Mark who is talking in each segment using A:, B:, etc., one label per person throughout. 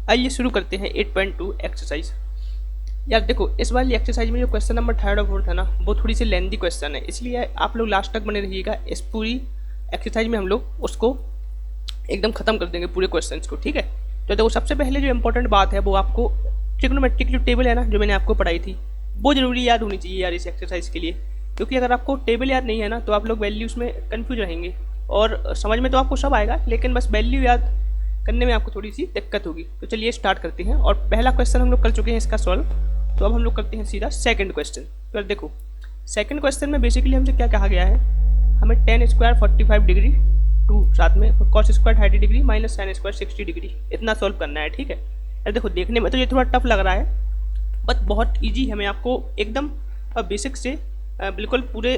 A: आइए शुरू करते हैं 8.2 एक्सरसाइज। यार देखो, इस वाली एक्सरसाइज में जो क्वेश्चन नंबर 3 और 4 था ना, वो थोड़ी सी लेंथी क्वेश्चन है, इसलिए आप लोग लास्ट तक बने रहिएगा। इस पूरी एक्सरसाइज में हम लोग उसको एकदम खत्म कर देंगे पूरे क्वेश्चन को, ठीक है। तो देखो, सबसे पहले जो इंपॉर्टेंट बात है वो आपको ट्रिग्नोमेट्रिक जो टेबल है ना, जो मैंने आपको पढ़ाई थी, वो जरूरी याद होनी चाहिए यार इस एक्सरसाइज के लिए। क्योंकि अगर आपको टेबल याद नहीं है ना, तो आप लोग वैल्यूज़ में कन्फ्यूज रहेंगे और समझ में तो आपको सब आएगा, लेकिन बस वैल्यू याद करने में आपको थोड़ी सी दिक्कत होगी। तो चलिए स्टार्ट करते हैं। और पहला क्वेश्चन हम लोग कर चुके हैं इसका सॉल्व, तो अब हम लोग करते हैं सीधा सेकंड क्वेश्चन। तो देखो, सेकंड क्वेश्चन में बेसिकली हमसे क्या कहा गया है, हमें tan स्क्वायर 45 डिग्री टू साथ में cos square 30 degree minus sin square 60 degree इतना सॉल्व करना है, ठीक है। यार देखो, देखने में तो ये थोड़ा टफ लग रहा है, बट बहुत ईजी है। मैं आपको एकदम बेसिक से बिल्कुल पूरे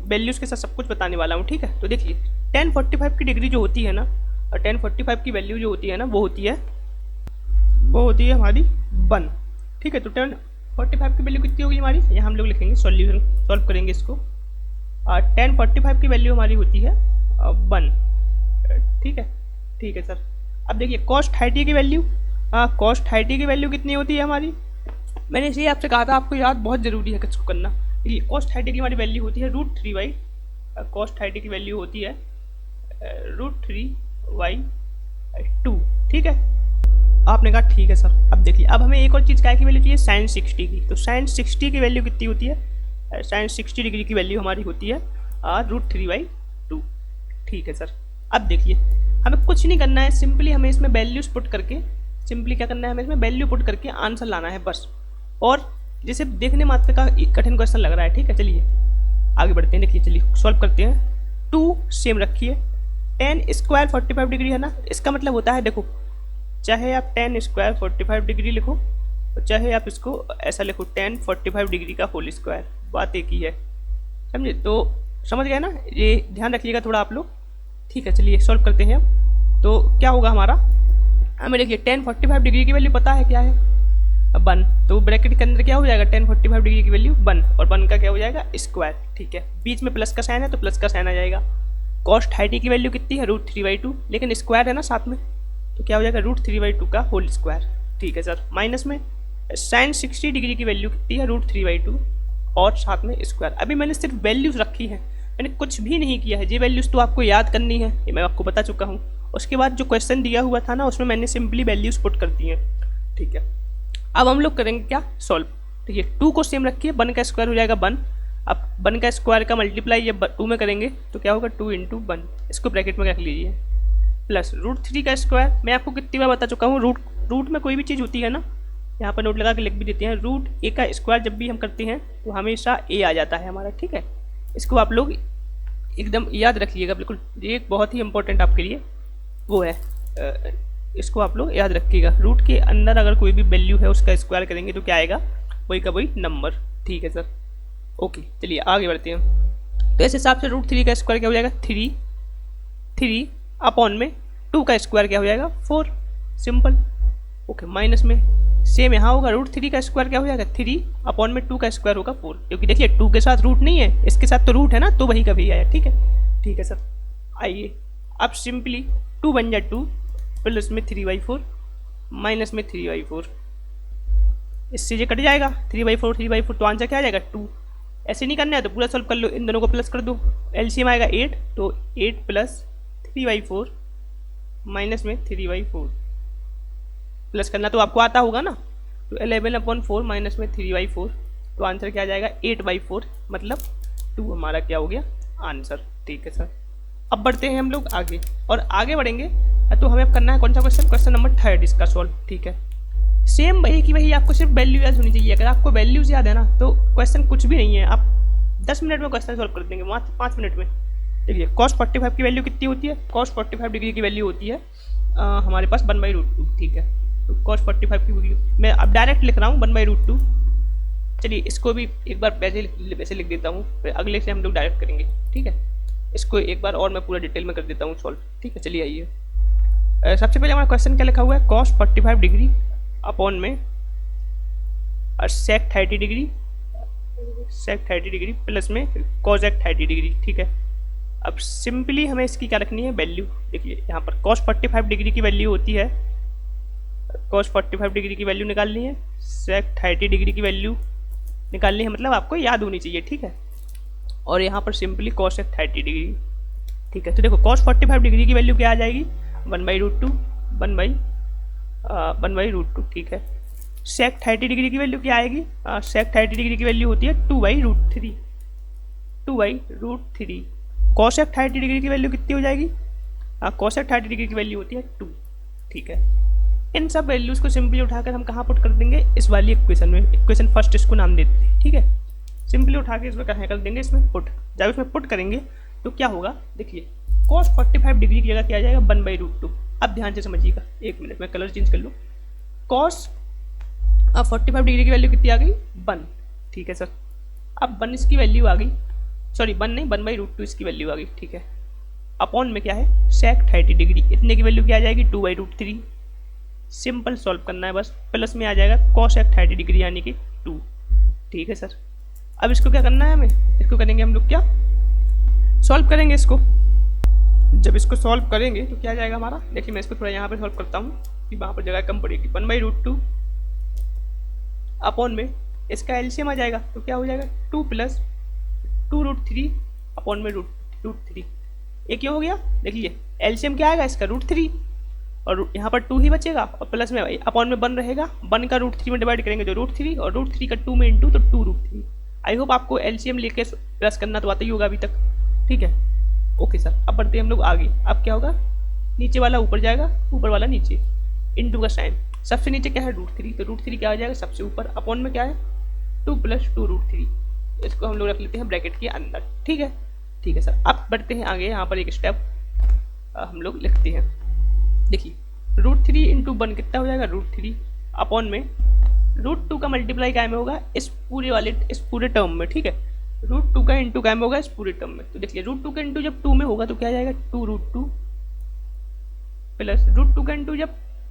A: वैल्यूज़ के साथ सब कुछ बताने वाला हूँ, ठीक है। तो देखिए, tan 45 की डिग्री जो होती है ना, और tan 45 की वैल्यू जो होती है ना, वो होती है हमारी 1, ठीक है। तो tan 45 की वैल्यू कितनी होगी हमारी, यहाँ हम लोग लिखेंगे, सॉल्यूशन सॉल्व करेंगे इसको। tan 45 की वैल्यू हमारी होती है 1, ठीक है सर। अब देखिए cos 30 की वैल्यू, cos 30 की वैल्यू कितनी होती है हमारी, मैंने इसलिए आपसे कहा था आपको याद बहुत ज़रूरी है किसको करना। देखिए, cos 30 की हमारी वैल्यू होती है √3y, cos 30 की वैल्यू होती है √3y/2, ठीक है। आपने कहा ठीक है सर। अब देखिए, अब हमें एक और चीज़ क्या की वैल्यू चाहिए, sin 60 की। तो sin 60 की वैल्यू कितनी होती है, sin 60 डिग्री की वैल्यू हमारी होती है √3/2, ठीक है सर। अब देखिए, हमें कुछ नहीं करना है, सिंपली हमें इसमें वैल्यूज पुट करके, सिंपली क्या करना है, हमें इसमें वैल्यू पुट करके आंसर लाना है बस। और जैसे देखने मात्र का कठिन क्वेश्चन लग रहा है, ठीक है। चलिए आगे बढ़ते हैं। देखिए, चलिए सॉल्व करते हैं। 2 सेम रखिए, tan स्क्वायर 45 डिग्री है ना, इसका मतलब होता है, देखो, चाहे आप tan स्क्वायर 45 डिग्री लिखो, चाहे आप इसको ऐसा लिखो tan 45 डिग्री का होल स्क्वायर, बात एक ही है, समझे। तो समझ गए ना, ये ध्यान रखिएगा थोड़ा आप लोग, ठीक है। चलिए सॉल्व करते हैं। तो क्या होगा हमारा, हमें देखिए tan 45 डिग्री की वैल्यू पता है क्या है, 1, तो ब्रैकेट के अंदर क्या हो जाएगा, tan 45 डिग्री की वैल्यू 1, और 1 का क्या हो जाएगा, स्क्वायर, ठीक है। बीच में प्लस का साइन है तो प्लस का साइन आ जाएगा। cos 30 की वैल्यू कितनी है, √3/2, लेकिन स्क्वायर है ना साथ में, तो क्या हो जाएगा √3/2 का होल स्क्वायर, ठीक है सर। माइनस में sin 60 डिग्री की वैल्यू कितनी है, √3/2 और साथ में स्क्वायर। अभी मैंने सिर्फ वैल्यूज रखी है, मैंने कुछ भी नहीं किया है। ये वैल्यूज तो आपको याद करनी है, ये मैं आपको बता चुका हूँ। उसके बाद जो क्वेश्चन दिया हुआ था ना, उसमें मैंने सिंपली वैल्यूज पुट कर दी हैं, ठीक है। अब हम लोग करेंगे क्या, सॉल्व। देखिए, 2 को सेम रखिए, 1 का स्क्वायर हो जाएगा 1। अब 1 का स्क्वायर का मल्टीप्लाई ये 2 में करेंगे तो क्या होगा, 2 × 1, इसको ब्रैकेट में रख लीजिए, प्लस √3 का स्क्वायर। मैं आपको कितनी बार बता चुका हूँ, रूट में कोई भी चीज़ होती है ना, यहाँ पर नोट लगा के लिख भी देते हैं, √a का स्क्वायर जब भी हम करते हैं तो हमेशा a आ जाता है हमारा, ठीक है। इसको आप लोग एकदम याद रखिएगा, बिल्कुल, ये एक बहुत ही इंपॉर्टेंट आपके लिए वो है, इसको आप लोग याद रखिएगा। रूट के अंदर अगर कोई भी वैल्यू है उसका स्क्वायर करेंगे तो क्या आएगा, वही का वही नंबर, ठीक है सर। ओके, चलिए आगे बढ़ते हैं। तो इस हिसाब से √3 का स्क्वायर क्या हो जाएगा, 3 अपॉन में 2 का स्क्वायर क्या हो जाएगा, 4, सिंपल। ओके, माइनस में सेम यहाँ होगा, √3 का स्क्वायर क्या हो जाएगा, 3 अपॉन में 2 का स्क्वायर होगा 4, क्योंकि देखिए 2 के साथ रूट नहीं है, इसके साथ तो रूट है ना, तो वही का वही आया, ठीक है सर। आइए, अब सिंपली 2 बन जाए 2, प्लस में 3/4 माइनस में 3/4, इससे ये कट जाएगा 3/4, तो आंसर क्या आ जाएगा, 2। ऐसे नहीं करना है तो पूरा सॉल्व कर लो, इन दोनों को प्लस कर दो, एलसीएम आएगा 8, तो 8 + 3/4 माइनस में 3/4, प्लस करना तो आपको आता होगा ना, तो 11/4 माइनस में 3/4, तो आंसर क्या आ जाएगा, 8/4, मतलब 2 हमारा क्या हो गया आंसर, ठीक है सर। अब बढ़ते हैं हम लोग आगे, और आगे बढ़ेंगे तो हमें अब करना है कौन सा क्वेश्चन, क्वेश्चन नंबर 3 इसका सॉल्व, ठीक है। सेम वही की वही, आपको सिर्फ वैल्यू याद होनी चाहिए। अगर आपको वैल्यूज याद है ना, तो क्वेश्चन कुछ भी नहीं है, आप 10 मिनट में क्वेश्चन सॉल्व कर देंगे, मात्र 5 मिनट में। देखिए, cos 45 की वैल्यू कितनी होती है, cos 45 डिग्री की वैल्यू होती है हमारे पास 1/√2, ठीक है। तो cos 45 की वैल्यू मैं अब डायरेक्ट लिख रहा हूँ 1/√2। चलिए इसको भी एक बार वैसे लिख देता हूँ, फिर अगले से हम लोग डायरेक्ट करेंगे, ठीक है। इसको एक बार और मैं पूरा डिटेल में कर देता हूँ सॉल्व, ठीक है। चलिए आइए, सबसे पहले हमारा क्वेश्चन क्या लिखा हुआ है, cos 45 डिग्री अपॉन में और sec 30 डिग्री प्लस में cosec 30 डिग्री, ठीक है। अब सिंपली हमें इसकी क्या रखनी है, वैल्यू। देखिए यहाँ पर cos 45 डिग्री की वैल्यू होती है cos 45 डिग्री की वैल्यू निकालनी है, sec 30 डिग्री की वैल्यू निकालनी है, मतलब आपको याद होनी चाहिए, ठीक है। और यहाँ पर सिंपली cos 30 डिग्री, ठीक है। तो देखो cos 45 डिग्री की वैल्यू क्या आ जाएगी, 1/√2, 1/√2, ठीक है। sec 30 डिग्री की वैल्यू क्या आएगी, sec 30 डिग्री की वैल्यू होती है 2/√3, 2/√3। cos 30 डिग्री की वैल्यू कितनी हो जाएगी, cos 30 डिग्री की वैल्यू होती है 2, ठीक है। इन सब वैल्यूज़ को सिंपली उठाकर हम कहाँ पुट कर देंगे, इस वाली इक्वेशन में, इक्वेशन फर्स्ट इसको नाम देते हैं, ठीक है। सिंपली उठा के इसमें कहाँ कर देंगे, इसमें पुट। जब इसमें पुट करेंगे तो क्या होगा, देखिए cos 45 डिग्री की जगह क्या आ जाएगा, 1/√2। अब ध्यान से समझिएगा, एक मिनट में कलर चेंज कर लूँ। cos 45 डिग्री की वैल्यू कितनी आ गई, 1, ठीक है सर। अब 1 इसकी वैल्यू आ गई, सॉरी 1 नहीं, 1/√2 इसकी वैल्यू आ गई, ठीक है। अपॉन में क्या है, sec 30 डिग्री, इतने की वैल्यू क्या आ जाएगी, 2/√3। सिंपल सॉल्व करना है बस, प्लस में आ जाएगा cos 30 डिग्री यानी कि 2, ठीक है सर। अब इसको क्या करना है, हमें इसको करेंगे हम लोग क्या, सॉल्व करेंगे इसको। जब इसको सॉल्व करेंगे तो क्या आ जाएगा हमारा, देखिए मैं इसको थोड़ा यहाँ पे सॉल्व करता हूँ कि वहाँ पर जगह कम पड़ेगी। 1/√2 अपॉन में इसका एलसीएम आ जाएगा, तो क्या हो जाएगा, 2 + 2√3 अपॉन में √3। ये क्यों हो गया, देखिए एलसीएम क्या आएगा इसका, √3, और यहाँ पर 2 ही बचेगा, और प्लस में अपॉन में 1 रहेगा, 1 का √3 में डिवाइड करेंगे तो √3, और √3 का 2 में इंटू तो 2√3। आई होप आपको एलसीएम लेके प्लस करना तो आता ही होगा अभी तक, ठीक है। ओके सर, अब बढ़ते हैं हम लोग आगे। अब क्या होगा, नीचे वाला ऊपर जाएगा, ऊपर वाला नीचे, इंटू का साइन, सबसे नीचे क्या है √3, तो √3 क्या आ जाएगा सबसे ऊपर, अपॉन में क्या है 2 + 2√3। इसको हम लोग रख लेते हैं ब्रैकेट के अंदर, ठीक है, ठीक है सर। अब बढ़ते हैं आगे, यहाँ पर एक स्टेप हम लोग लिखते हैं। देखिए √3 × 1 कितना हो जाएगा, √3 अपॉन में √2 का मल्टीप्लाई क्या में होगा, इस पूरे टर्म में, ठीक है। √2 का इंटू क्या में होगा, इस पूरे टर्म में। तो देखिए √2 का इंटू जब 2 में होगा तो क्या आ जाएगा, 2√2 प्लस √2 का इंटू जब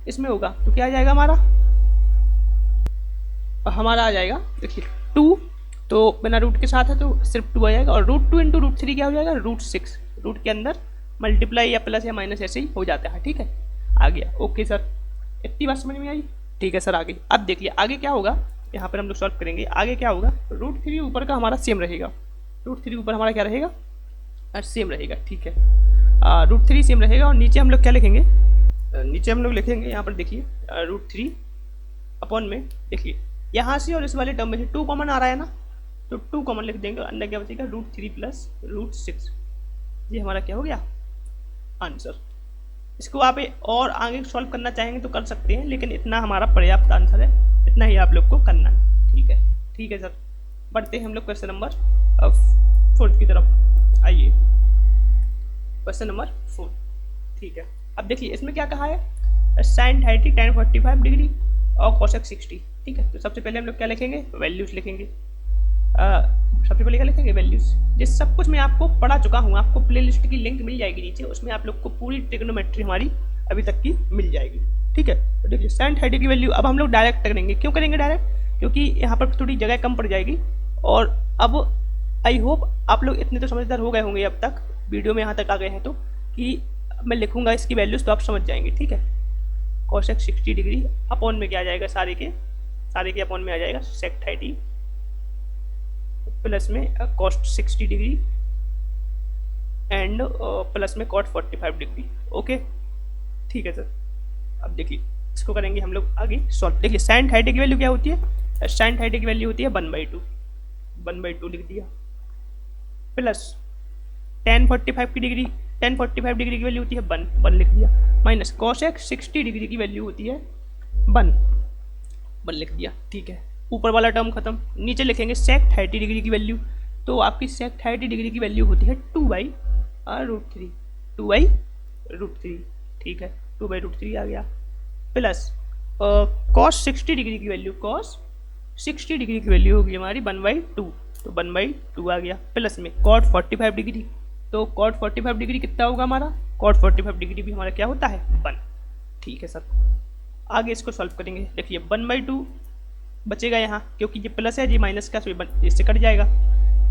A: इसमें होगा तो क्या आ जाएगा हमारा आ जाएगा, देखिए 2 तो बिना रूट के साथ है तो सिर्फ 2 आ जाएगा, और √2 × √3 क्या हो जाएगा, √6। रूट के अंदर मल्टीप्लाई या प्लस या माइनस ऐसे ही हो जाता है, ठीक है। आ गया, ओके सर, इतनी बात समझ में आई, ठीक है सर। आगे अब देखिए आगे क्या होगा, यहाँ पर हम लोग सॉल्व करेंगे। आगे क्या होगा, √3 ऊपर का हमारा सेम रहेगा, √3 ऊपर हमारा क्या रहेगा, सेम रहेगा, ठीक है। √3 सेम रहेगा, और नीचे हम लोग क्या लिखेंगे, नीचे हम लोग लिखेंगे यहाँ पर देखिए √3 अपॉन में, देखिए यहाँ से और इस वाले टर्म में से 2 कॉमन आ रहा है ना, तो 2 कॉमन लिख देंगे, अंदर क्या बचेगा, √3 + √6। ये हमारा क्या हो गया, आंसर। इसको आप और आगे सॉल्व करना चाहेंगे तो कर सकते हैं, लेकिन इतना हमारा पर्याप्त आंसर है, इतना ही आप लोग को करना है, ठीक है, ठीक है सर। बढ़ते हैं हम लोग क्वेश्चन नंबर 4 की तरफ, आइए क्वेश्चन नंबर 4, ठीक है। अब देखिए इसमें क्या कहा है, sin 30 tan 45 डिग्री और cosec 60, ठीक है। तो सबसे पहले हम लोग क्या लिखेंगे, वैल्यूज लिखेंगे। सबसे पहले क्या लिखेंगे, वैल्यूज। जिस सब कुछ मैं आपको पढ़ा चुका हूँ, आपको प्लेलिस्ट की लिंक मिल जाएगी नीचे, उसमें आप लोग को पूरी ट्रिग्नोमेट्री हमारी अभी तक की मिल जाएगी, ठीक है। तो देखिए sin 30 की वैल्यू अब हम लोग डायरेक्ट करेंगे। क्यों करेंगे डायरेक्ट, क्योंकि यहाँ पर थोड़ी जगह कम पड़ जाएगी। और अब आई होप आप लोग इतने तो समझदार हो गए होंगे अब तक, वीडियो में यहाँ तक आ गए हैं तो, कि मैं लिखूंगा इसकी वैल्यूज तो आप समझ जाएंगे, ठीक है। cosec 60 डिग्री अपॉन में क्या आ जाएगा, सारे के अपॉन में आ जाएगा sec 30 प्लस में cos 60 डिग्री एंड प्लस में cot 45 डिग्री, ओके, ठीक है सर। अब देखिए इसको करेंगे हम लोग आगे सॉल्व। देखिए sin 30 की वैल्यू क्या होती है, sin 30 की वैल्यू होती है 1/2 लिख दिया, प्लस tan 45 डिग्री की वैल्यू होती है 1 लिख दिया, माइनस cosec 60 डिग्री की वैल्यू होती है 1 लिख दिया, ठीक है। ऊपर वाला टर्म खत्म, नीचे लिखेंगे sec 30 डिग्री की वैल्यू। तो आपकी sec 30 डिग्री की वैल्यू होती है 2/√3, 2/√3, ठीक है, 2/√3 आ गया, प्लस cos 60 डिग्री की वैल्यू, cos 60 डिग्री की वैल्यू होगी हमारी 1/2, तो 1/2 आ गया, प्लस में cot 45 डिग्री, तो cot 45 डिग्री कितना होगा हमारा, cot 45 डिग्री भी हमारा क्या होता है 1, ठीक है सर। आगे इसको सॉल्व करेंगे। देखिए 1/2 बचेगा यहाँ, क्योंकि ये प्लस है, ये माइनस का, इससे कट जाएगा।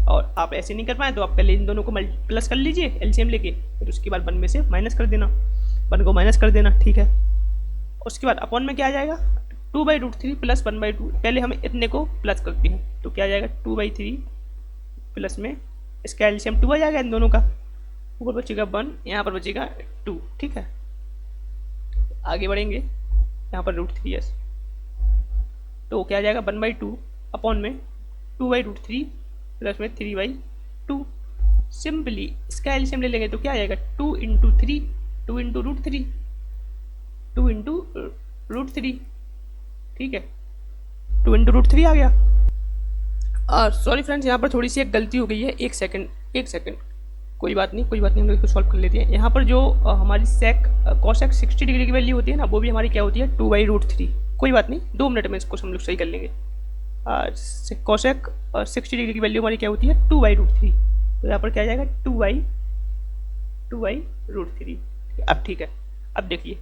A: और आप ऐसे नहीं कर पाए तो आप पहले इन दोनों को प्लस कर लीजिए एलसीएम लेके, फिर उसके बाद 1 में से माइनस कर देना, 1 को माइनस कर देना, ठीक है। उसके बाद अपॉन में क्या आ जाएगा 2/√3 प्लस 1/2। पहले हम इतने को प्लस करते हैं तो क्या आ जाएगा 2/3 प्लस में इसका एलसीएम 2 आ जाएगा इन दोनों का, ऊपर बचेगा 1, यहाँ पर बचेगा 2। ठीक है, आगे बढ़ेंगे, यहाँ पर √3s तो क्या आ जाएगा 1/2 अपॉन में 2/√3 प्लस में 3/2। सिंपली इसका एलसीएम ले लेंगे तो क्या आ जाएगा 2 × 3, 2 × √3, 2 × √3। ठीक है, 2 × √3 आ गया। सॉरी फ्रेंड्स, यहाँ पर थोड़ी सी एक गलती हो गई है, एक सेकंड, कोई बात नहीं, हम लोग इसको सॉल्व कर लेते हैं। यहाँ पर जो हमारी cosec 60 डिग्री की वैल्यू होती है ना, वो भी हमारी क्या होती है 2/√3। कोई बात नहीं, 2 मिनट में इसको हम लोग सही कर लेंगे। cosec 60 डिग्री की वैल्यू हमारी क्या होती है 2/√3, तो यहाँ पर क्या आ जाएगा 2/√3। अब ठीक है, अब देखिए,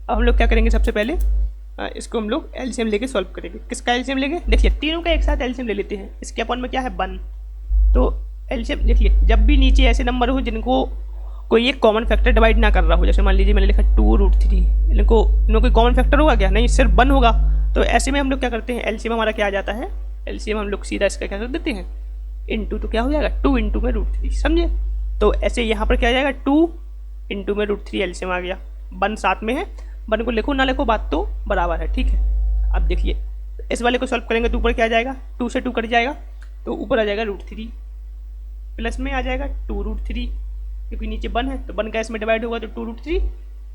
A: अब हम लोग क्या करेंगे, सबसे पहले इसको हम लोग एलसीएम लेके सॉल्व करेंगे। किसका एलसीएम लेंगे, देखिए तीनों का एक साथ एलसीएम ले लेते हैं। इसके अपॉन में क्या है 1, तो एलसीएम देखिए, जब भी नीचे ऐसे नंबर हो जिनको कोई एक कॉमन फैक्टर डिवाइड ना कर रहा हो, जैसे मान लीजिए मैंने लिखा 2√3, इनको कोई कॉमन फैक्टर होगा क्या, नहीं, सिर्फ 1 होगा। तो ऐसे में हम लोग क्या करते हैं, एलसीएम हमारा क्या आ जाता है, एलसीएम हम लोग सीधा इसका क्या कर देते हैं इनटू, तो क्या हो जाएगा 2 × √3, समझे। तो ऐसे यहाँ पर क्या आ जाएगा 2 × √3 एलसीएम आ गया। 1 साथ में है, 1 को लिखो ना लिखो बात तो बराबर है। ठीक है, अब देखिए इस वाले को सॉल्व करेंगे तो ऊपर क्या आ जाएगा 2 से 2 कट जाएगा, तो ऊपर आ जाएगा √3 प्लस में आ जाएगा 2√3, क्योंकि नीचे 1 है तो 1 का इसमें डिवाइड होगा तो 2√3,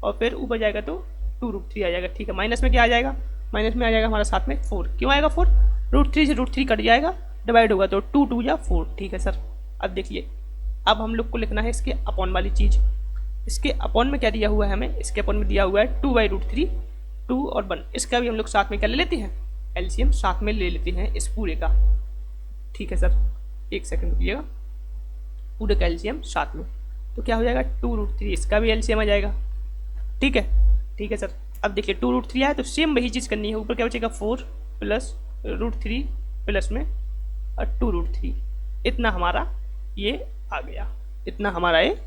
A: और फिर ऊपर जाएगा तो 2√3 आ जाएगा। ठीक है, माइनस में क्या आ जाएगा, माइनस में आ जाएगा हमारा साथ में 4। क्यों आएगा 4, √3 से √3 कट जाएगा, डिवाइड होगा तो 2 2 या 4। ठीक है सर, अब देखिए, अब हम लोग को लिखना है इसके अपॉन वाली चीज़। इसके अपॉन में क्या दिया हुआ है हमें, इसके अपॉन में दिया हुआ है 2/√3, 2 और 1, इसका भी हम लोग साथ में क्या ले लेते हैं, एलसीएम साथ में ले लेते हैं इस पूरे का। ठीक है सर, एक सेकंड रुकिएगा, पूरे का एलसीएम साथ में, तो क्या हो जाएगा 2√3, इसका भी एलसीएम आ जाएगा। ठीक है सर, अब देखिए 2√3 आया तो सेम वही चीज़ करनी है, ऊपर क्या बचेगा 4 प्लस √3 प्लस में 2√3, इतना हमारा ये आ गया, इतना हमारा ये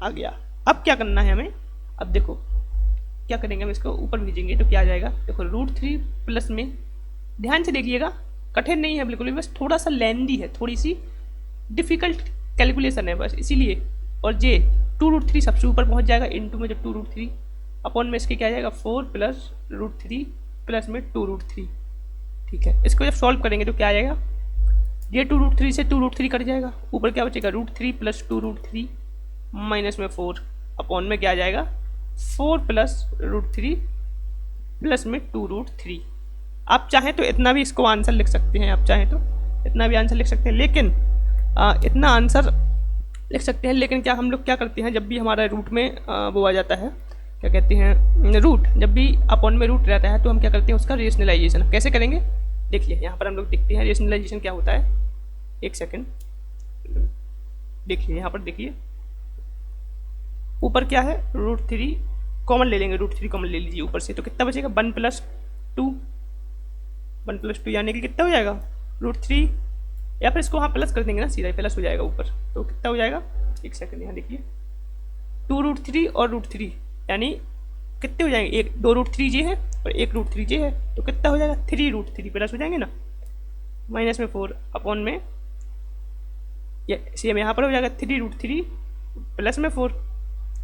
A: आ गया। अब क्या करना है हमें, अब देखो क्या करेंगे, हम इसको ऊपर भेजेंगे तो क्या आ जाएगा, देखो √3 प्लस में, ध्यान से देखिएगा, कठिन नहीं है बिल्कुल भी, बस थोड़ा सा लेंदी है, थोड़ी सी डिफिकल्ट कैलकुलेशन है बस इसीलिए। और जे 2√3 सबसे ऊपर पहुंच जाएगा इनटू में, जब 2√3 अपॉन में इसके क्या आ जाएगा 4 प्लस √3 प्लस में 2√3। ठीक है, इसको जब सॉल्व करेंगे तो क्या आ जाएगा, ये 2√3 से 2√3 कट जाएगा, ऊपर क्या बचेगा √3 प्लस 2√3 माइनस में 4, अपॉन में क्या आ जाएगा 4 प्लस √3 प्लस में 2√3। आप चाहें तो इतना भी इसको आंसर लिख सकते हैं, आप चाहें तो इतना भी आंसर लिख सकते हैं, लेकिन इतना आंसर लिख सकते हैं, लेकिन क्या हम लोग क्या करते हैं, जब भी हमारा रूट में वो आ जाता है, क्या कहते हैं रूट, जब भी अपॉन में रूट रहता है तो हम क्या करते हैं उसका रेशनलाइजेशन कैसे करेंगे। देखिए यहाँ पर हम लोग देखते हैं रेशनलाइजेशन क्या होता है, एक सेकंड देखिए, यहाँ पर देखिए ऊपर क्या है √3 कॉमन ले लेंगे, √3 कॉमन ले लीजिए ऊपर से, तो कितना बचेगा 1 + 2, 1 + 2 यानी कि कितना हो जाएगा √3, या फिर इसको हाँ प्लस कर देंगे ना, सीधा प्लस हो जाएगा ऊपर, तो कितना हो जाएगा, एक सेकंड यहाँ देखिए 2√3 और √3 यानी कितने हो जाएंगे, एक 2 √3 जे है और एक √3 जे है, तो कितना हो जाएगा 3 √3 प्लस हो जाएंगे ना, माइनस में 4 अपॉन में ये सेम यहाँ पर हो जाएगा 3 √3 प्लस में 4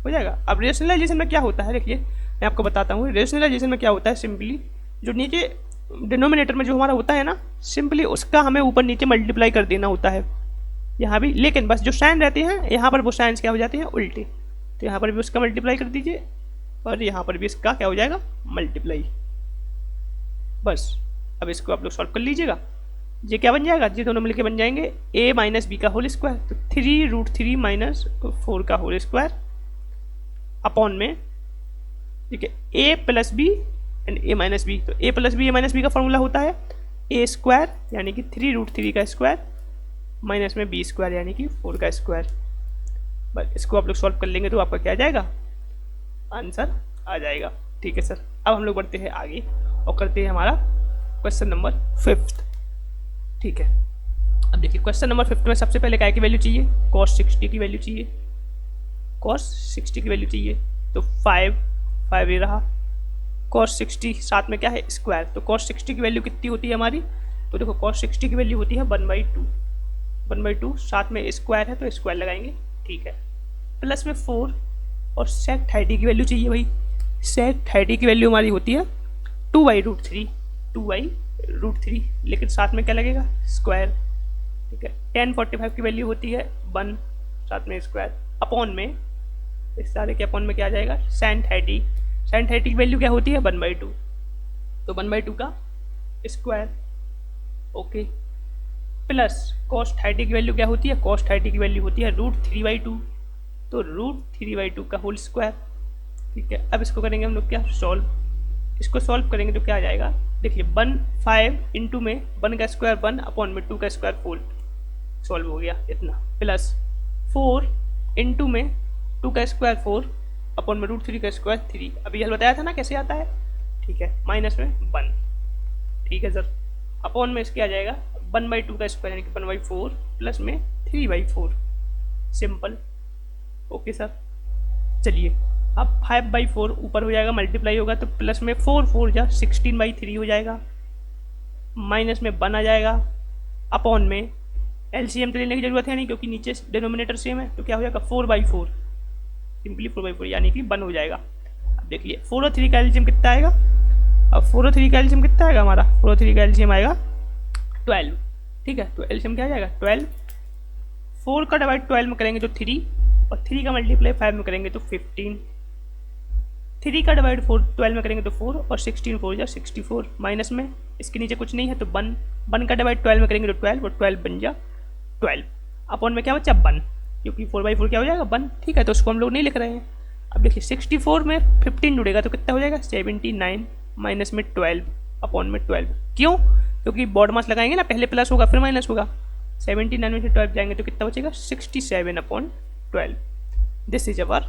A: हो जाएगा। अब रेशनलाइजेशन में क्या होता है, देखिए मैं आपको बताता हूँ, रेशनलाइजेशन में क्या होता है, सिंपली जो नीचे डिनोमिनेटर में जो हमारा होता है ना, सिंपली उसका हमें ऊपर नीचे मल्टीप्लाई कर देना होता है यहाँ भी, लेकिन बस जो साइन रहते हैं यहाँ पर वो साइंस क्या हो जाते हैं उल्टे, तो यहाँ पर भी उसका मल्टीप्लाई कर दीजिए और यहाँ पर भी इसका क्या हो जाएगा मल्टीप्लाई, बस। अब इसको आप लोग सॉल्व कर लीजिएगा, ये क्या बन जाएगा, ये दोनों मिलके बन जाएंगे a - b का होल स्क्वायर, तो 3 √3 - 4 का होल स्क्वायर अपॉन में, ठीक है, a + b and a - b, तो a + b a - b का फॉर्मूला होता है a² यानी कि 3 √3 का स्क्वायर माइनस में b² यानी कि 4 का स्क्वायर। बस इसको आप लोग सॉल्व कर लेंगे तो आपका क्या आ जाएगा, आंसर आ जाएगा। ठीक है सर, अब हम लोग बढ़ते हैं आगे और करते हैं हमारा क्वेश्चन नंबर 5। ठीक है, अब देखिए क्वेश्चन नंबर 5 में सबसे पहले क्या की वैल्यू चाहिए, cos 60 की वैल्यू चाहिए, cos 60 की वैल्यू चाहिए, तो 5 ये रहा, cos 60 साथ में क्या है स्क्वायर, तो cos 60 की वैल्यू कितनी होती है हमारी, तो देखो cos 60 की वैल्यू होती है 1/2 साथ में स्क्वायर है तो स्क्वायर लगाएंगे, ठीक है, प्लस में 4 और sec 30 की वैल्यू चाहिए भाई, sec 30 की वैल्यू हमारी होती है 2/√3, लेकिन साथ में क्या लगेगा स्क्वायर, ठीक है। tan 45 की वैल्यू होती है 1 साथ में स्क्वायर, अपॉन में इस सारे के अपॉन में क्या आ जाएगा sin 30 की वैल्यू क्या होती है 1/2, तो 1/2 का स्क्वायर, ओके, प्लस cos 30 की वैल्यू क्या होती है, cos 30 की वैल्यू होती है √3/2, तो √3/2 का होल स्क्वायर, ठीक है। अब इसको करेंगे हम लोग क्या सॉल्व, इसको सॉल्व करेंगे तो क्या आ जाएगा, देखिए 5 इंटू में 1 का स्क्वायर 1 अपॉन में 2 का स्क्वायर 4, सॉल्व हो गया इतना, प्लस 4 इंटू में 2 का स्क्वायर 4 अपॉन में √3 का स्क्वायर 3, अभी यह बताया था ना कैसे आता है, ठीक है, माइनस में 1, ठीक है सर, अपॉन में इसके आ जाएगा 1/2 का स्क्वायर यानी कि 1/4 प्लस में 3/4, सिंपल, ओके सर। चलिए अब 5/4 ऊपर हो जाएगा मल्टीप्लाई होगा तो प्लस में 4 जा 16/3 हो जाएगा, माइनस में 1 आ जाएगा, अपॉन में एलसीएम तो लेने की जरूरत है नहीं क्योंकि नीचे डिनोमिनेटर सेम है, तो क्या हो जाएगा 4/4, सिंपली 4/4 यानी कि 1 हो जाएगा। अब देखिए 4 और 3 का एलसीएम कितना आएगा, अब 4 और 3 का एलसीएम कितना आएगा हमारा, 4 और 3 का एलसीएम आएगा 12, ठीक है, तो एलसीएम क्या आ जाएगा 12, 4 का डिवाइड 12 में करेंगे तो 3 और 3 का मल्टीप्लाई 5 में करेंगे तो 15, 3 का डिवाइड 12 में करेंगे तो 4 और 16 4 जा 64, माइनस में इसके नीचे कुछ नहीं है तो 1 का डिवाइड 12 में करेंगे तो 12 और 12 बन जा 12, अपॉन में क्या बचा 1 क्योंकि 4/4 क्या हो जाएगा 1, ठीक है, तो उसको हम लोग नहीं लिख रहे हैं। अब देखिए 64 में 15 जुड़ेगा तो कितना हो जाएगा 79 माइनस में 12 अपॉन में 12, क्यों, क्योंकि बॉड मास लगाएंगे ना, पहले प्लस होगा फिर माइनस होगा, 79 में से 12 जाएंगे तो कितना बचेगा 67/12, दिस इज अवर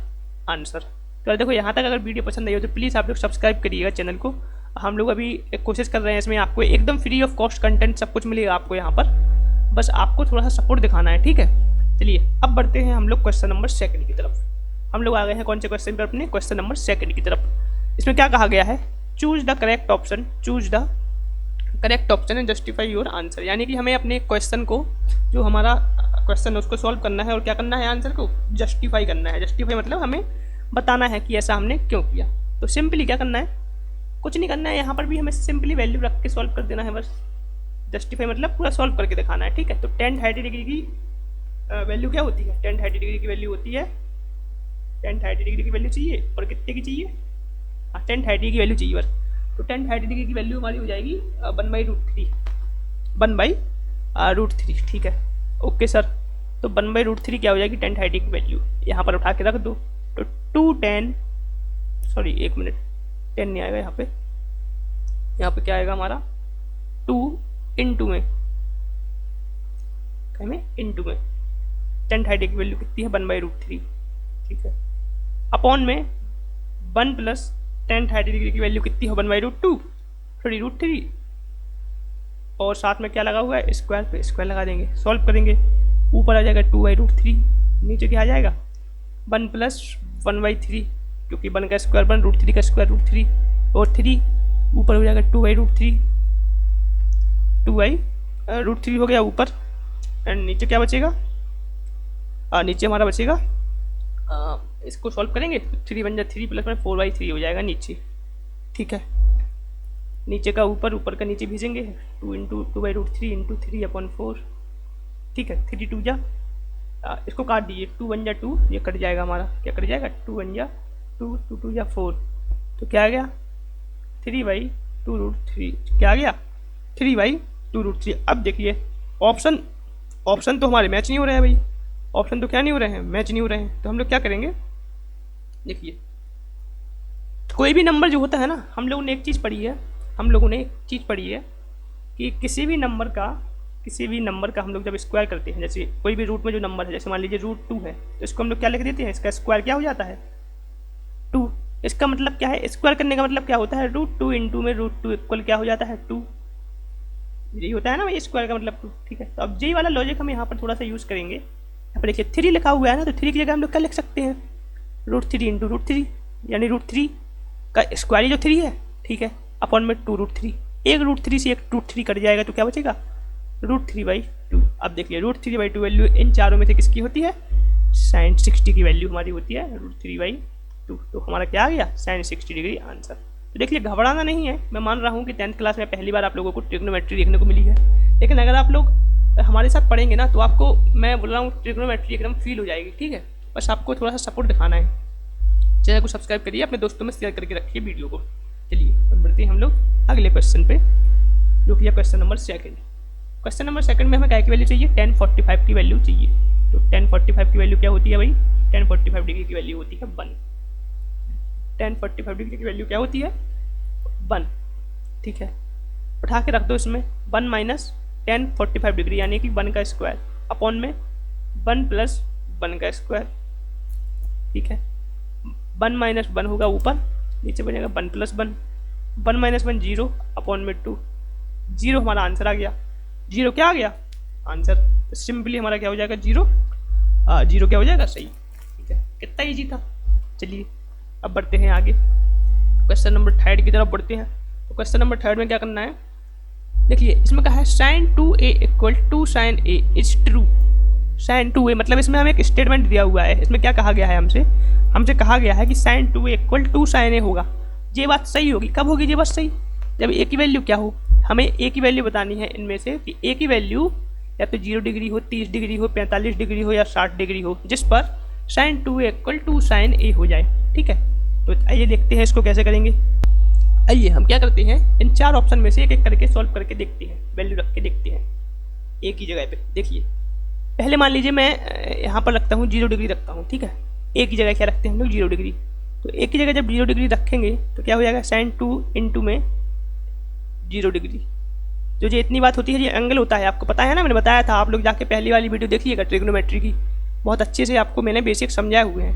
A: आंसर। तो देखो यहाँ तक अगर वीडियो पसंद आई हो तो प्लीज़ आप लोग सब्सक्राइब करिएगा चैनल को, हम लोग अभी एक कोशिश कर रहे हैं इसमें आपको एकदम फ्री ऑफ कॉस्ट कंटेंट सब कुछ मिलेगा आपको यहाँ पर, बस आपको थोड़ा सा सपोर्ट दिखाना है, ठीक है। चलिए अब बढ़ते हैं हम लोग क्वेश्चन नंबर 2 की तरफ, हम लोग आ गए हैं कौन से क्वेश्चन पर, अपने क्वेश्चन नंबर 2 की तरफ। इसमें क्या कहा गया है, choose the correct option and justify your answer, यानी कि हमें अपने क्वेश्चन को, जो हमारा क्वेश्चन है उसको सॉल्व करना है और क्या करना है आंसर को जस्टिफाई करना है, जस्टिफाई मतलब हमें बताना है कि ऐसा हमने क्यों किया। तो सिंपली क्या करना है, कुछ नहीं करना है, यहाँ पर भी हमें सिंपली वैल्यू रख के सॉल्व कर देना है बस, जस्टिफाई मतलब पूरा सॉल्व करके दिखाना है, ठीक है। तो tan 30 डिग्री की वैल्यू क्या होती है, tan 30 डिग्री की वैल्यू होती है, tan 30 डिग्री की वैल्यू चाहिए और कितने की चाहिए, हाँ tan 30 की वैल्यू चाहिए बस, तो tan 30 डिग्री की वैल्यू हमारी हो जाएगी 1/√3, ठीक है, ओके सर। तो 1/√3 क्या हो जाएगी tan 30 की वैल्यू, यहाँ पर उठा के रख दो, तो 2tan, सॉरी 1 मिनट, 10 नहीं आएगा यहाँ पे क्या आएगा हमारा 2 इंटू में tan 30 की वैल्यू कितनी है 1/√3, ठीक है, अपॉन में 1 प्लस tan 30 डिग्री की वैल्यू कितनी है 1/√2 सॉरी √3, और साथ में क्या लगा हुआ है स्क्वायर, पे स्क्वायर लगा देंगे, सॉल्व करेंगे, ऊपर आ जाएगा 2/√3, नीचे क्या आ जाएगा 1 प्लस 1/3 क्योंकि 1 का स्क्वायर 1 √3 का स्क्वायर √3 और 3 ऊपर हो जाएगा 2/√3 हो गया ऊपर, एंड नीचे क्या बचेगा, नीचे हमारा बचेगा, इसको सॉल्व करेंगे 3 बन जाए 3 प्लस में 4/3 हो जाएगा नीचे, ठीक है, नीचे का ऊपर, ऊपर का नीचे भेजेंगे 2 इंटू 2/√3 इंटू 3/4, ठीक है, 3 2 जा, इसको काट दीजिए, 2 1 जा 2, ये कट जाएगा हमारा, क्या कट जाएगा 2 1 जा 2 2 2 जा 4, तो क्या आ गया 3/2√3, क्या आ गया 3/2√3। अब देखिए ऑप्शन तो हमारे मैच नहीं हो रहे हैं भाई, ऑप्शन तो क्या नहीं हो रहे हैं, मैच नहीं हो रहे हैं, तो हम लोग क्या करेंगे, देखिए कोई भी नंबर जो होता है ना, हम लोगों ने एक चीज़ पढ़ी है कि किसी भी नंबर का हम लोग जब स्क्वायर करते हैं, जैसे कोई भी रूट में जो नंबर है, जैसे मान लीजिए √2 है, तो इसको हम लोग क्या लिख देते हैं, इसका स्क्वायर क्या हो जाता है 2, इसका मतलब क्या है, स्क्वायर करने का मतलब क्या होता है √2 इंटू में √2 इक्वल क्या हो जाता है 2, यही होता है ना भाई स्क्वायर का मतलब 2, ठीक है। तो अब यही वाला लॉजिक हम यहाँ पर थोड़ा सा यूज़ करेंगे, यहाँ पर देखिए 3 लिखा हुआ है ना, तो 3 की जगह हम लोग क्या लिख सकते हैं √3 इंटू √3 यानी √3 का स्क्वायर ही जो 3 है, ठीक है, अपॉन में 2√3, एक √3 से एक √3 कट जाएगा तो क्या बचेगा √3/2। अब देखिए √3/2 वैल्यू इन चारों में से किसकी होती है, sin 60 की वैल्यू हमारी होती है √3/2। तो हमारा क्या आ गया, sin 60 डिग्री आंसर। तो देखिए घबराना नहीं है, मैं मान रहा हूँ कि 10th क्लास में पहली बार आप लोगों को ट्रिग्नोमेट्री देखने को मिली है, लेकिन अगर आप लोग हमारे साथ पढ़ेंगे ना तो आपको मैं बोल रहा हूँ ट्रिग्नोमेट्री एकदम फील हो जाएगी। ठीक है, बस आपको थोड़ा सा सपोर्ट दिखाना है। चैनल को सब्सक्राइब करिए, अपने दोस्तों में शेयर करके रखिए वीडियो को। चलिए अब बढ़ते हैं हम लोग अगले क्वेश्चन पे, जो कि है क्वेश्चन नंबर 2। क्वेश्चन नंबर 2 में हमें क्या की वैल्यू चाहिए, 1045 की वैल्यू चाहिए। तो 1045 की वैल्यू क्या होती है भाई, 1045 डिग्री की वैल्यू होती है 1। 1045 डिग्री की वैल्यू क्या होती है 1। ठीक है, उठा के रख दो इसमें 1 माइनस 1045 डिग्री यानी कि 1 का स्क्वायर अपॉन में 1 प्लस 1 का स्क्वायर। ठीक है, 1 माइनस 1 होगा ऊपर, नीचे बनेगा 1 प्लस 1, 1 माइनस 1 0 अपॉन में 2, 0 हमारा आंसर आ गया। 0 क्या आ गया आंसर, तो सिंपली हमारा क्या हो जाएगा 0, 0 क्या हो जाएगा सही। ठीक है, कितना ईजी था। चलिए अब बढ़ते हैं आगे, क्वेश्चन नंबर 3 की तरफ बढ़ते हैं। तो क्वेश्चन नंबर 3 में क्या करना है, देखिए इसमें कहा है sin 2a equal to sin a is true. sin 2a मतलब इसमें हमें एक स्टेटमेंट दिया हुआ है, इसमें क्या कहा गया है, हमसे कहा गया है कि sin 2a equal to sin a होगा। ये बात सही होगी, कब होगी ये बात सही, जब a की वैल्यू क्या हो, हमें a की वैल्यू बतानी है इनमें से कि a की वैल्यू या तो 0 डिग्री हो, 30 डिग्री हो, 45 डिग्री हो या 60 डिग्री हो, जिस पर sin 2a equal to sin a हो जाए। ठीक है, तो आइए देखते हैं इसको कैसे करेंगे। आइए हम क्या करते हैं, इन 4 ऑप्शन में से एक एक करके सॉल्व करके देखते हैं, वैल्यू रख के देखते हैं एक ही जगह पे। देखिए पहले मान लीजिए मैं यहाँ पर रखता हूँ 0 डिग्री रखता हूँ। ठीक है, एक ही जगह क्या रखते हैं हम लोग 0 डिग्री, तो एक ही जगह जब 0 डिग्री रखेंगे तो क्या हो जाएगा sin 2 इंटू में 0 डिग्री। जो ये इतनी बात होती है, ये एंगल होता है, आपको पता है ना, मैंने बताया था, आप लोग जाके पहली वाली वीडियो देखिएगा ट्रिग्नोमेट्री की, बहुत अच्छे से आपको मैंने बेसिक समझाए हुए हैं।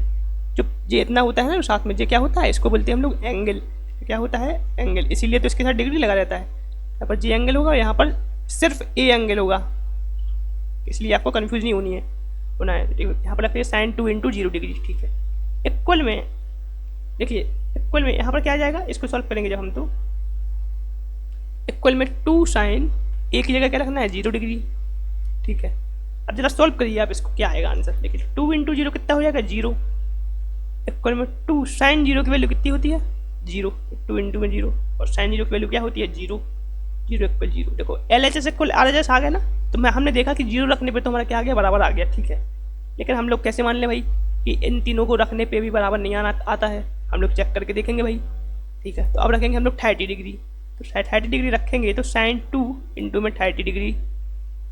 A: जो ये इतना होता है ना साथ में, ये क्या होता है, इसको बोलते हैं हम लोग एंगल। क्या होता है एंगल, इसीलिए तो इसके साथ डिग्री लगा रहता है। यहाँ पर जी एंगल होगा, यहाँ पर सिर्फ ए एंगल होगा, इसलिए आपको कंफ्यूज नहीं होना है। यहाँ पर रखिए sin 2 इंटू 0 डिग्री। ठीक है, इक्वल में देखिए, इक्वल में यहाँ पर क्या आ जाएगा, इसको सॉल्व करेंगे जब हम, तो इक्वल में 2 sin ए की जगह क्या रखना है 0 डिग्री। ठीक है, अब जरा सॉल्व करिए आप इसको, क्या आएगा आंसर। देखिए 2 इंटू 0 कितना हो जाएगा 0, इक्वल में 2 sin 0 की वैल्यू कितनी होती है 0, 2 इंटू में 0, और sin 0 की वैल्यू क्या होती है 0, 0 इक्वल 0। देखो LHS इक्वल RHS आ गया ना, तो हमने देखा कि 0 रखने पे तो हमारा क्या आ गया, बराबर आ गया। ठीक है, लेकिन हम लोग कैसे मान लें भाई कि इन तीनों को रखने पे भी बराबर नहीं आता है, हम लोग चेक करके देखेंगे भाई। ठीक है, तो अब रखेंगे हम लोग 30 डिग्री, तो 30 डिग्री रखेंगे तो sin 2 इंटू में 30 डिग्री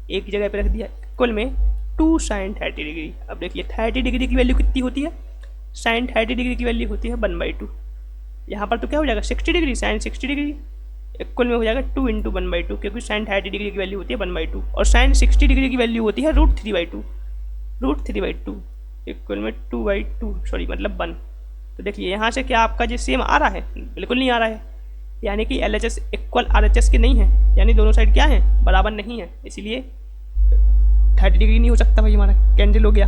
A: एक ही जगह पे रख दिया, इक्वल में 2 sin 30 डिग्री। अब देखिए 30 डिग्री की वैल्यू कितनी होती है, sin 30 डिग्री की वैल्यू होती है 1/2। यहाँ पर तो क्या हो जाएगा 60 डिग्री, sin 60 डिग्री इक्वल में हो जाएगा 2 इंटू 1/2, क्योंकि sin 30 डिग्री की वैल्यू होती है 1/2 और sin 60 डिग्री की वैल्यू होती है √3/2, √3/2 इक्वल में 2/2 सॉरी मतलब 1। तो देखिए यहाँ से क्या आपका जो सेम आ रहा है, बिल्कुल नहीं आ रहा है, यानी कि LHS इक्वल RHS के नहीं है, यानी दोनों साइड क्या है बराबर नहीं है, इसीलिए 30 डिग्री नहीं हो सकता भाई, हमारा कैंसिल हो गया।